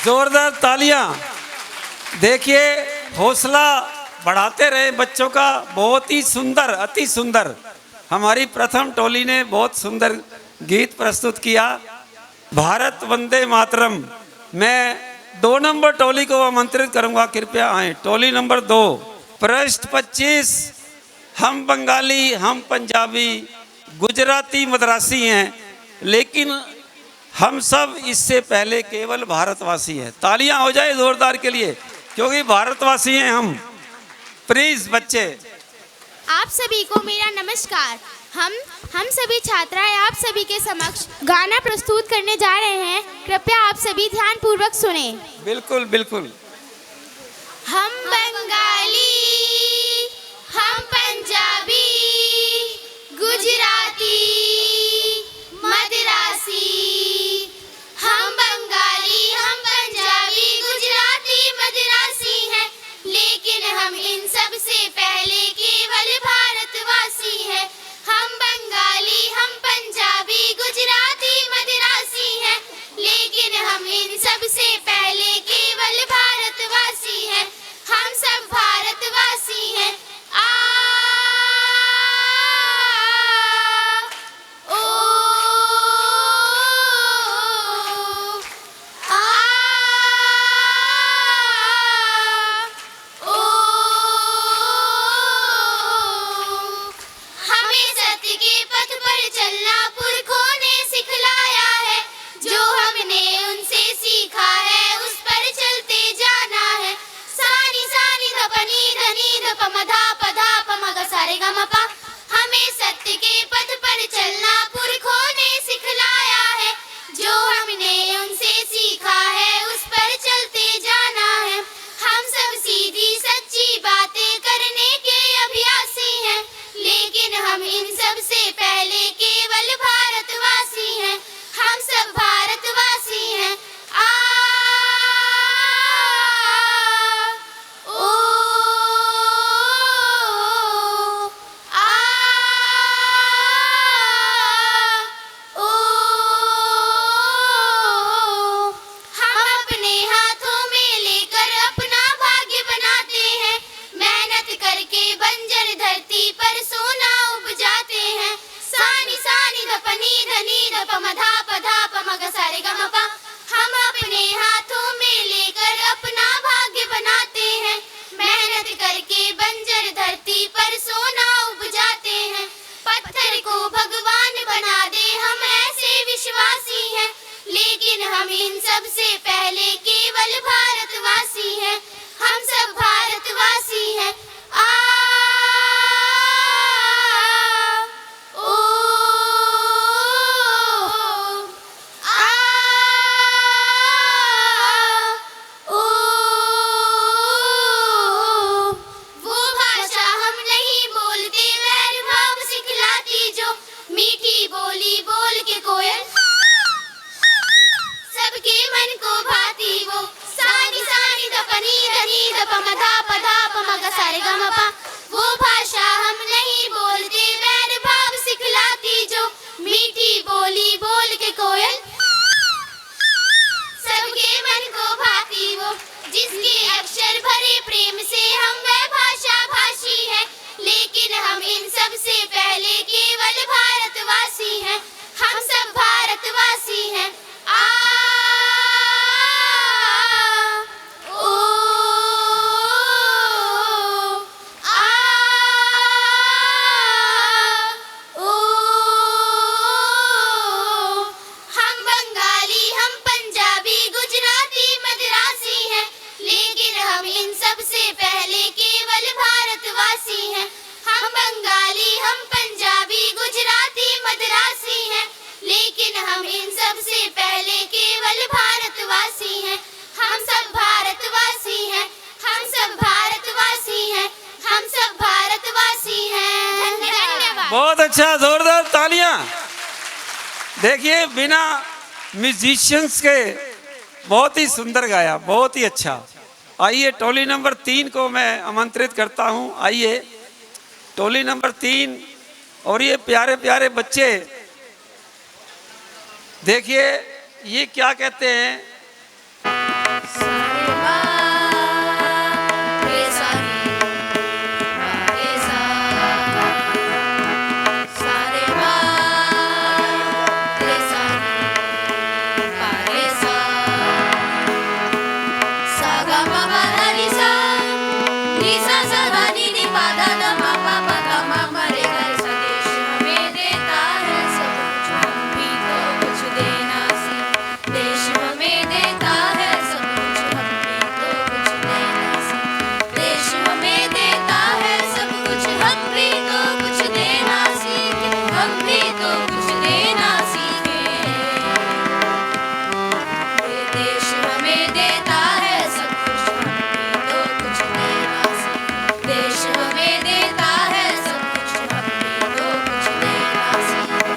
Speaker 2: जोरदार तालियां। देखिए हौसला बढ़ाते रहे बच्चों का। बहुत ही सुंदर, अति सुंदर। हमारी प्रथम टोली ने बहुत सुंदर गीत प्रस्तुत किया, भारत वंदे मातरम। मैं 2 नंबर टोली को आमंत्रित करूंगा, कृपया आए। टोली नंबर 2, पृष्ठ 25। हम बंगाली, हम पंजाबी, गुजराती, मद्रासी हैं, लेकिन हम सब इससे पहले केवल भारतवासी हैं। तालियां हो जाए जोरदार के लिए, क्योंकि भारतवासी हैं हम। प्लीज बच्चे।
Speaker 3: आप सभी को मेरा नमस्कार। हम सभी छात्राएं आप सभी के समक्ष गाना प्रस्तुत करने जा रहे हैं। कृपया आप सभी ध्यान पूर्वक सुने।
Speaker 2: बिल्कुल बिल्कुल।
Speaker 3: हम बंगाली, हम पंजाबी, गुजराती, मद्रासी। हम बंगाली, हम पंजाबी, गुजराती, मद्रासी हैं, लेकिन हम इन सब से पहले केवल भारतवासी हैं। हम बंगाली, हम पंजाबी, गुजराती, मद्रासी हैं, लेकिन हम इन सब से पहले केवल भारतवासी हैं। हम सब भारतवासी हैं। हमें सत्य के पथ पर चलना पुरखों ने सिखलाया है, जो हमने उनसे सीखा है उस पर चलते जाना है। हम सब सीधी सच्ची बातें करने के अभ्यासी हैं, लेकिन हम इन सब से पहले केवल भारतवासी हैं। हम सब भारतवासी हैं। हम अपने हाथों में लेकर अपना भाग्य बनाते हैं, मेहनत करके बंजर धरती पर सोना उपजाते हैं। पत्थर को भगवान बना दे हम ऐसे विश्वासी हैं, लेकिन हम इन सब से पहले केवल भारतवासी हैं। हम सब भारतवासी हैं। वो भाषा हम नहीं बोलते, वैर भाव सिखलाती जो मीठी बोली बोल के कोयल सबके मन को भाती वो, जिसके अक्षर भरे प्रेम से हम वह भाषा भाषी है, लेकिन हम इन सब से पहले केवल भारतवासी हैं। हम सब भारतवासी हैं।
Speaker 2: बहुत अच्छा, जोरदार तालियां। देखिए बिना म्यूजिशियंस के बहुत ही सुंदर गाया, बहुत ही अच्छा। आइए टोली नंबर 3 को मैं आमंत्रित करता हूं। आइए टोली नंबर 3 और ये प्यारे प्यारे बच्चे, देखिए ये क्या कहते हैं।
Speaker 3: हम भी तो कुछ देना सीखे। ये देश हमें देता है सब कुछ, हम भी तो कुछ देना सीखे। देश हमें देता है सब कुछ, हम भी तो कुछ देना सीखे।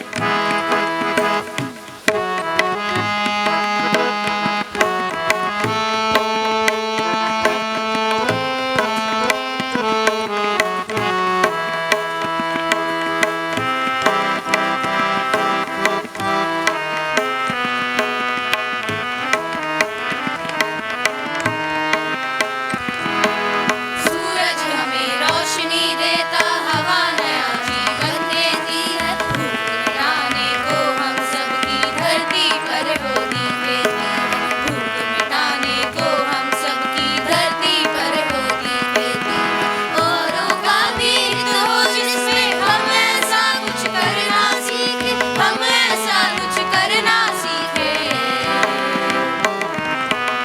Speaker 3: सूरज हमें रोशनी देता, हवा नया जीवन देती है। धूप मिटाने को हम सबकी धरती पर होती खेती है। धूप मिटाने को हम सबकी धरती पर होती खेती है। औरों का भी हित हो जिसमें हम ऐसा कुछ करना सीखे, हम ऐसा कुछ करना सीखे।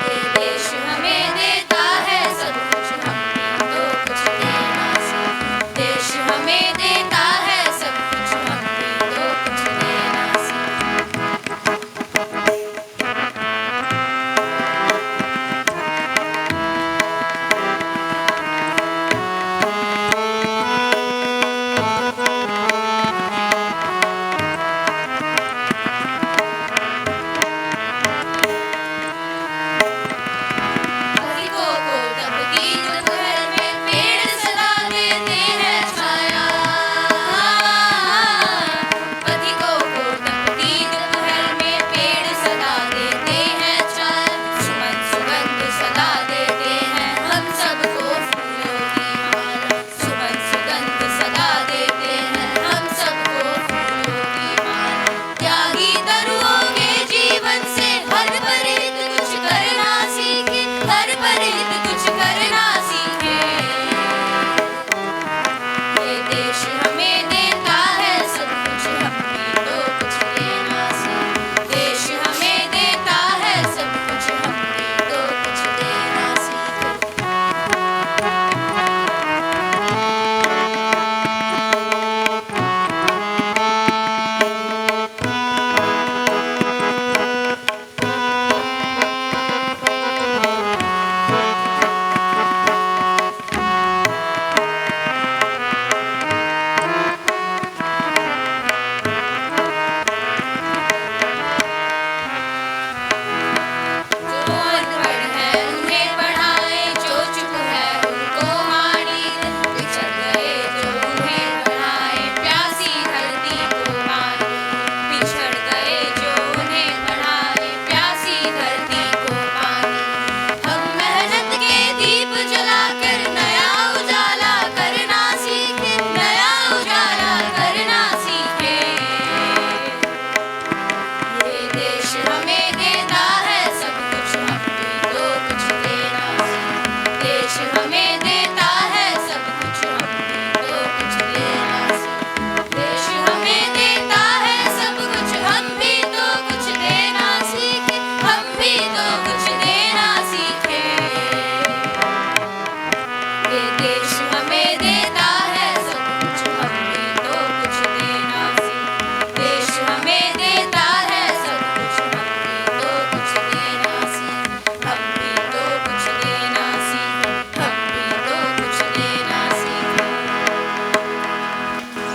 Speaker 3: ये देश हमें देता है सब कुछ, हम भी तो कुछ देना सीखे। देश हमें देता है सब कुछ, हम भी तो कुछ देना सीखे। पथिकों को तपती दोपहर में पेड़ सदा देते हैं छाया। पथिकों को तपती दोपहर में पेड़ सदा देते हैं छाया। सुमन सुगंध सदा देते हैं हम सबको फूलों की माला। सुमन सुगंध सदा देते हैं हम सबको फूलों की माला। त्यागी तरुओं के जीवन से हर परित कुछ करना सीखे, हर परित कुछ करना सीखे। ये देश हमें देता है सब कुछ, हम भी तो कुछ देना सीखे। देश हमें देता है सब कुछ, हम भी तो कुछ देना सीखे। जो अनपढ़ है उन्हें पढ़ाएं, जो चुप है उनको हानि दें। बिछड़ गए जो उन्हें पढ़ाएं, प्यासी धरती को पानी। बिछड़ गए जो उन्हें पढ़ाएं, प्यासी धरती को पानी। हम मेहनत के दीप जलाकर नया उजाला करना सीखे, नया उजाला करना सीखे। ये देश हमें देता है सब कुछ, हम भी तो कुछ देना सीखे। देश हमें देता है सब कुछ, हम भी तो कुछ देना सीखे। देश हमें देता है सब कुछ, हम भी तो कुछ देना सीखे, हम भी तो कुछ देना सीखे। ये देश हमें देता है सब कुछ, हम भी तो कुछ देना सीखे। देश हमें देता है सब कुछ, हम भी तो कुछ देना सीखे। हम भी तो कुछ देना सीखे, हम भी तो कुछ देना सीखे।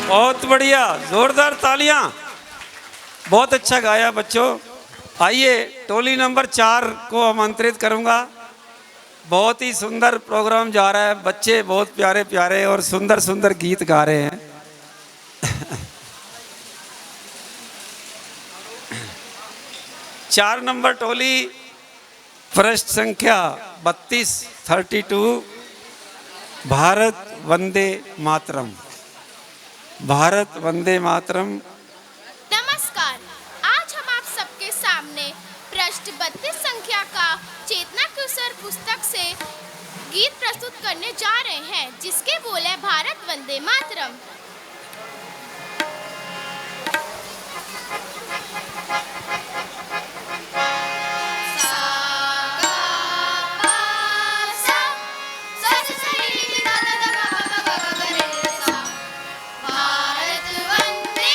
Speaker 2: बहुत बढ़िया, जोरदार तालियां। बहुत अच्छा गाया बच्चों। आइए टोली नंबर 4 को आमंत्रित करूंगा। बहुत ही सुंदर प्रोग्राम जा रहा है, बच्चे बहुत प्यारे प्यारे और सुंदर सुंदर गीत गा रहे हैं। 4 नंबर टोली पृष्ठ संख्या 32 भारत वंदे मातरम, भारत वंदे मातरम।
Speaker 3: नमस्कार, आज हम आप सबके सामने पृष्ठ 32 संख्या का चेतना कुसर पुस्तक से गीत प्रस्तुत करने जा रहे हैं, जिसके बोल है भारत वंदे मातरम। भारत वंदे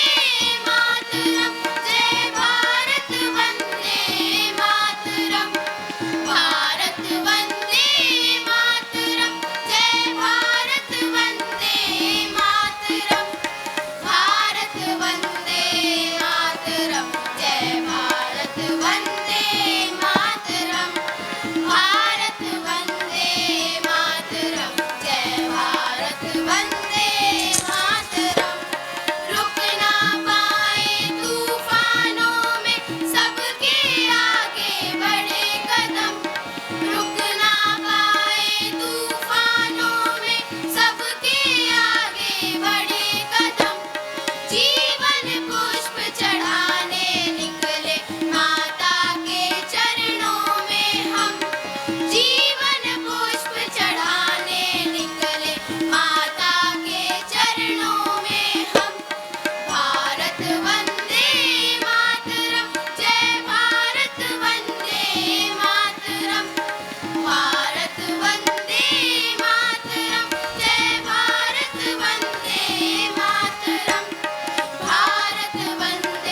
Speaker 3: पुष्प चढ़ाने निकले माता के चरणों में हम, जीवन पुष्प चढ़ाने निकले माता के चरणों में हम। भारत वंदे मातरम, जय भारत वंदे मातरम, भारत वंदे मातरम, जय भारत वंदे मातरम, भारत वंदे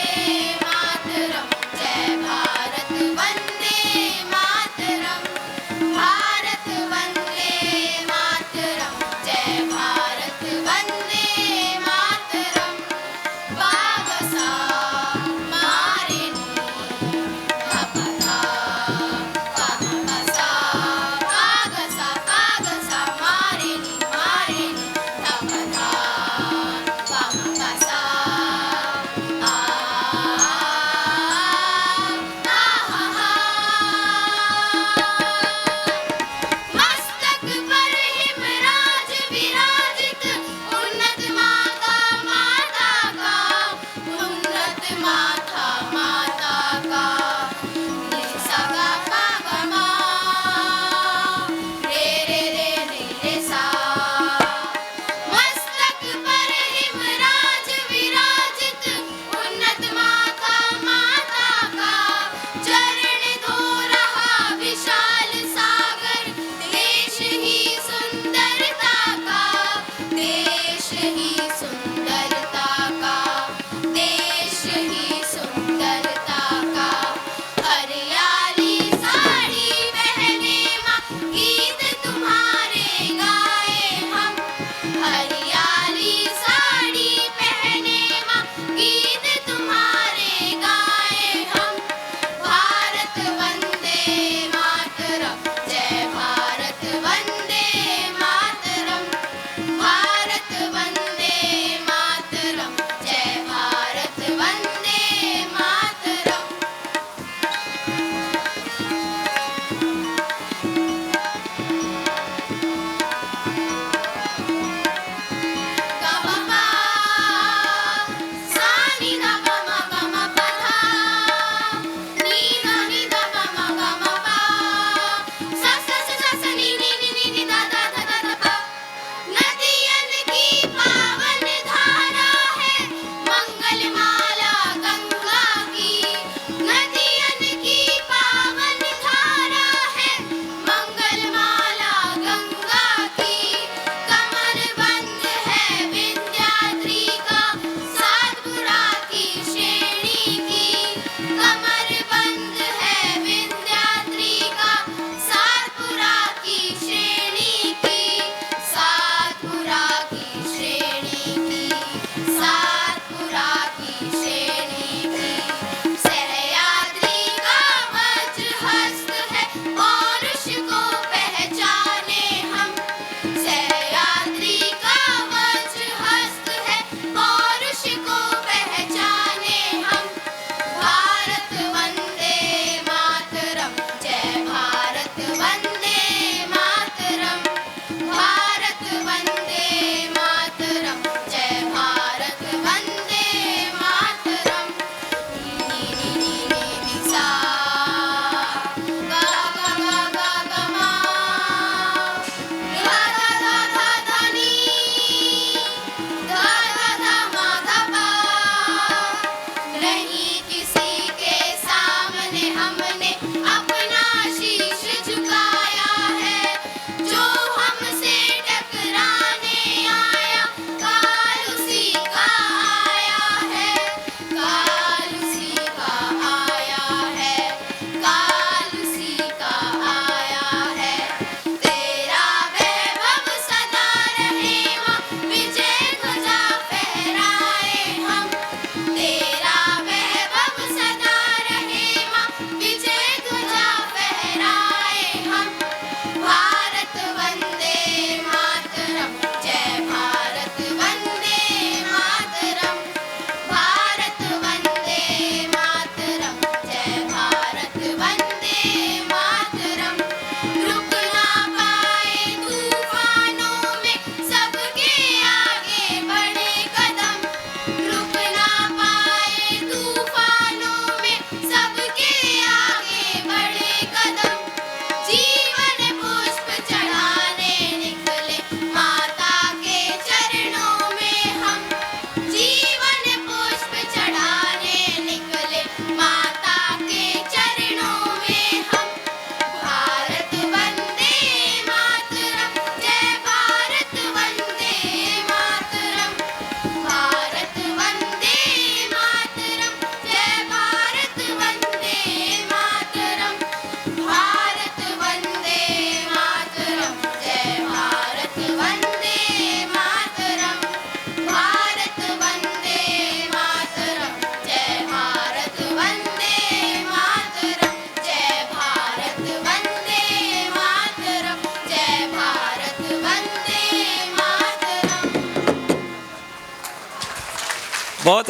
Speaker 2: बहुत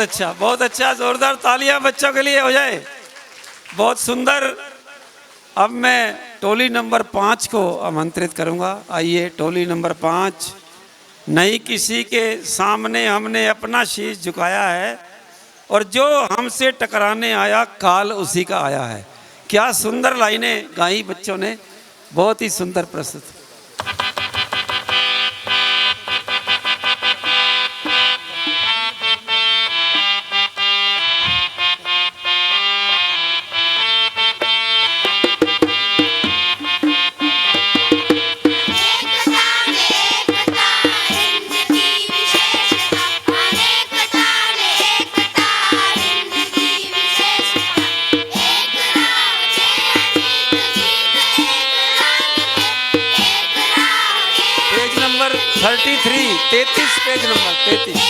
Speaker 2: अच्छा, जोरदार तालियां बच्चों के लिए हो जाए। बहुत सुंदर। अब मैं टोली नंबर 5 को आमंत्रित करूंगा। आइए टोली नंबर 5। नहीं किसी के सामने हमने अपना शीश झुकाया है, और जो हमसे टकराने आया काल उसी का आया है। क्या सुंदर लाइनें गाई बच्चों ने, बहुत ही सुंदर प्रस्तुत। Page number 33, 33 page number 33।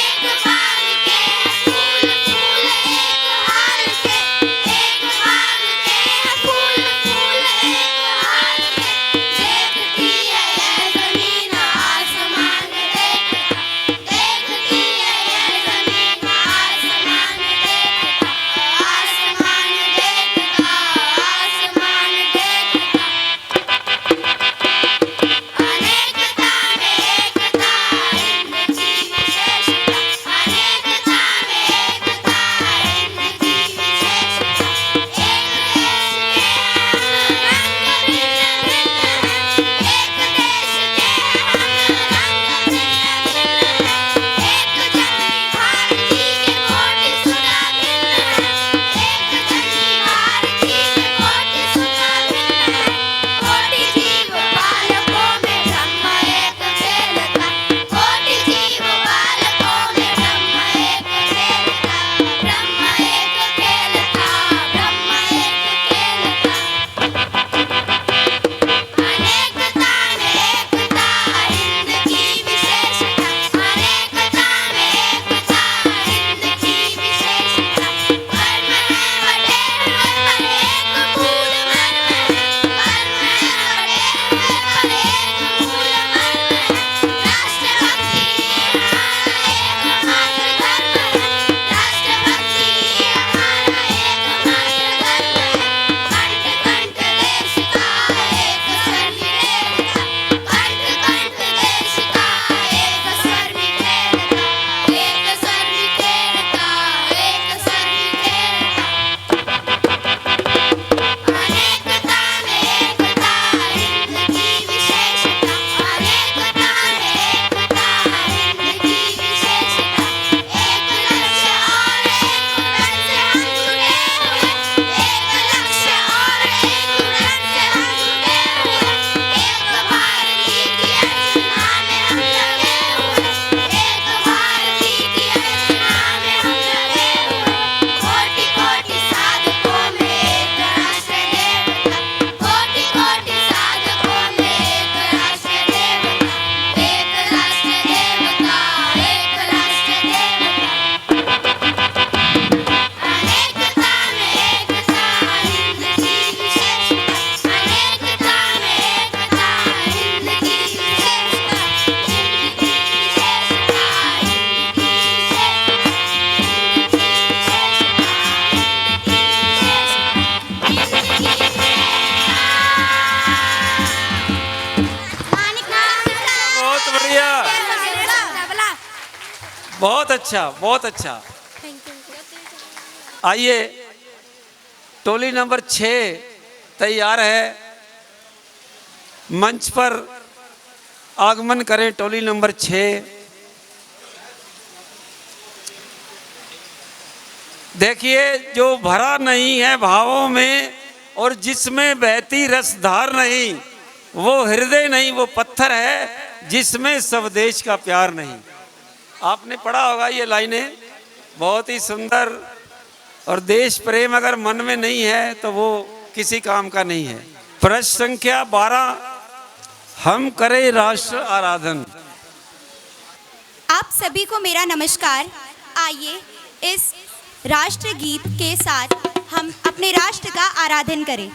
Speaker 2: बहुत अच्छा, बहुत अच्छा। आइए टोली नंबर 6 तैयार है, मंच पर आगमन करें। टोली नंबर 6। देखिए, जो भरा नहीं है भावों में और जिसमें बहती रसधार नहीं, वो हृदय नहीं, वो पत्थर है जिसमें स्वदेश का प्यार नहीं। आपने पढ़ा होगा ये लाइनें, बहुत ही सुंदर। और देश प्रेम अगर मन में नहीं है तो वो किसी काम का नहीं है। प्रश्न संख्या 12, हम करें राष्ट्र आराधन।
Speaker 7: आप सभी को मेरा नमस्कार। आइए इस राष्ट्र गीत के साथ हम अपने राष्ट्र का आराधन करें।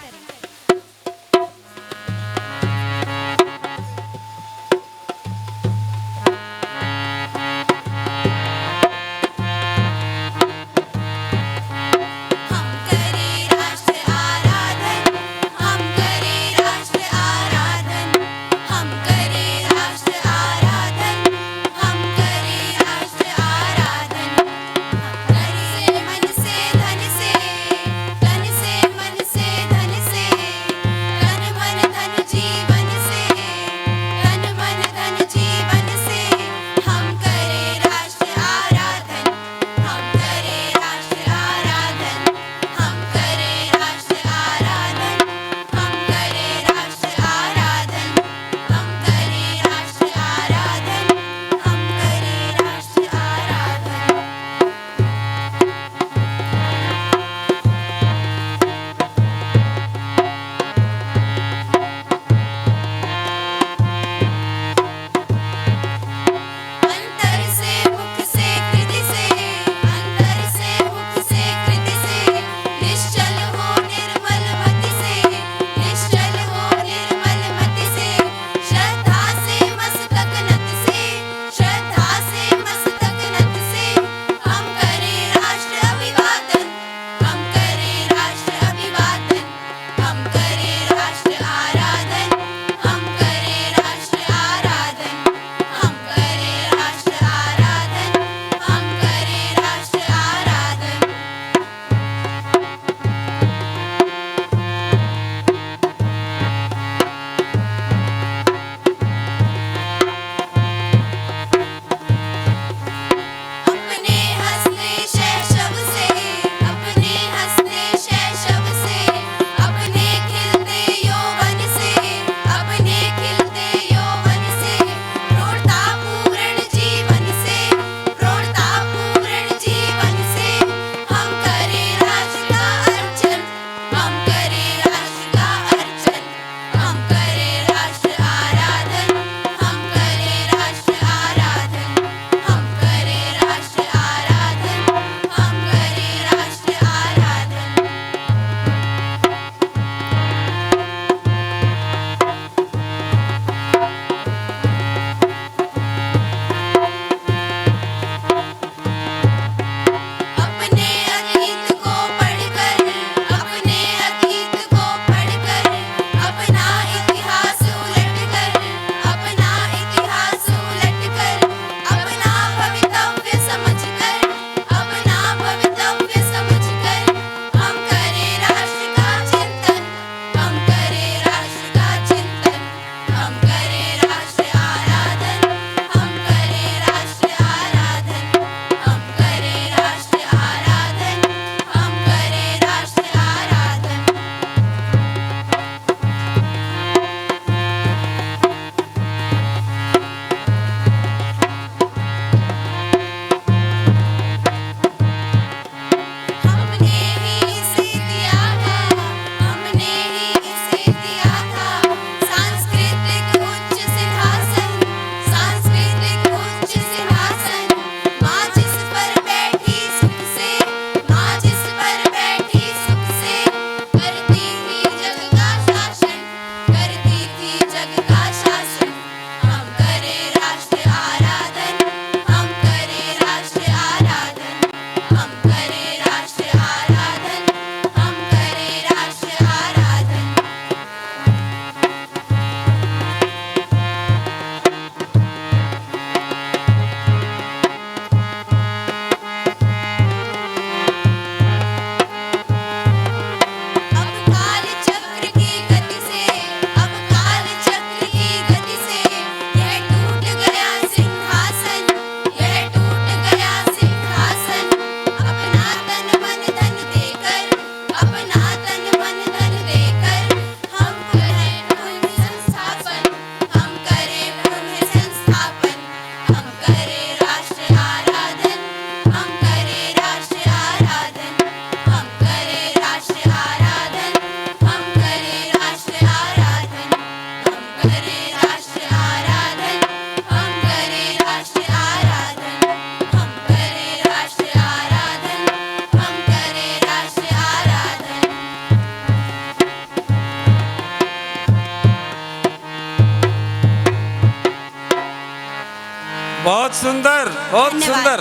Speaker 2: बहुत सुंदर, बहुत
Speaker 7: धन्यवाद।
Speaker 2: सुंदर।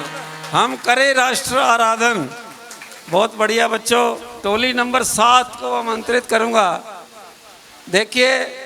Speaker 2: हम करें राष्ट्र आराधन। बहुत बढ़िया बच्चों। टोली नंबर 7 को आमंत्रित करूंगा। देखिए